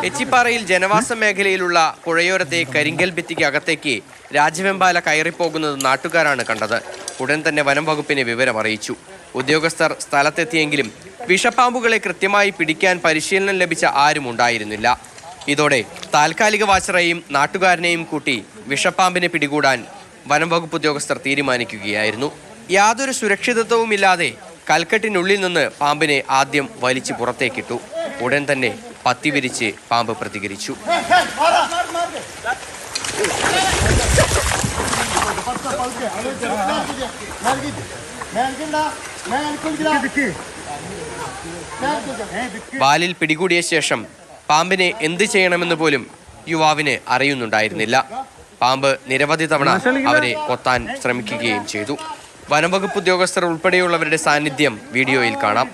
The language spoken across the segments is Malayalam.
എച്ചിപ്പാറയിൽ ജനവാസ മേഖലയിലുള്ള പുഴയോരത്തെ കരിങ്കൽ ഭിത്തിക്ക് അകത്തേക്ക് രാജവെമ്പാല കയറിപ്പോകുന്നത് നാട്ടുകാരാണ് കണ്ടത്. ഉടൻ തന്നെ വനം വകുപ്പിനെ വിവരം അറിയിച്ചു. ഉദ്യോഗസ്ഥർ സ്ഥലത്തെത്തിയെങ്കിലും വിഷപ്പാമ്പുകളെ കൃത്യമായി പിടിക്കാൻ പരിശീലനം ലഭിച്ച ആരും ഉണ്ടായിരുന്നില്ല. ഇതോടെ താൽക്കാലിക വാച്ചറേയും നാട്ടുകാരനെയും കൂട്ടി വിഷപ്പാമ്പിനെ പിടികൂടാൻ വനം വകുപ്പ് ഉദ്യോഗസ്ഥർ തീരുമാനിക്കുകയായിരുന്നു. യാതൊരു സുരക്ഷിതത്വവുമില്ലാതെ കൽക്കെട്ടിനുള്ളിൽ നിന്ന് പാമ്പിനെ ആദ്യം വലിച്ചു പുറത്തേക്കിട്ടു. ഉടൻ തന്നെ പത്തി വിരിച്ച് പാമ്പ് പ്രതികരിച്ചു. വാലിൽ പിടികൂടിയ ശേഷം പാമ്പിനെ എന്ത് ചെയ്യണമെന്ന് പോലും യുവാവിന് അറിയുന്നുണ്ടായിരുന്നില്ല. പാമ്പ് നിരവധി തവണ അവരെ കൊത്താൻ ശ്രമിക്കുകയും ചെയ്തു. വനംവകുപ്പ് ഉദ്യോഗസ്ഥർ ഉൾപ്പെടെയുള്ളവരുടെ സാന്നിധ്യം വീഡിയോയിൽ കാണാം.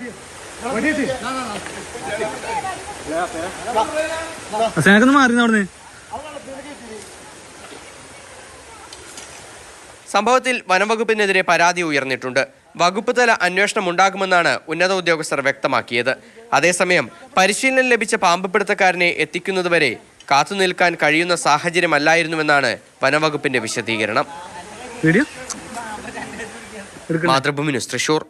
സംഭവത്തിൽ വനംവകുപ്പിനെതിരെ പരാതി ഉയർന്നിട്ടുണ്ട്. വകുപ്പ് തല അന്വേഷണം ഉണ്ടാകുമെന്നാണ് ഉന്നത ഉദ്യോഗസ്ഥർ വ്യക്തമാക്കിയത്. അതേസമയം പരിശീലനം ലഭിച്ച പാമ്പ് പിടുത്തക്കാരനെ എത്തിക്കുന്നതുവരെ കാത്തുനിൽക്കാൻ കഴിയുന്ന സാഹചര്യമല്ലായിരുന്നുവെന്നാണ് വനംവകുപ്പിന്റെ വിശദീകരണം. മാതൃഭൂമി ന്യൂസ്, തൃശൂർ.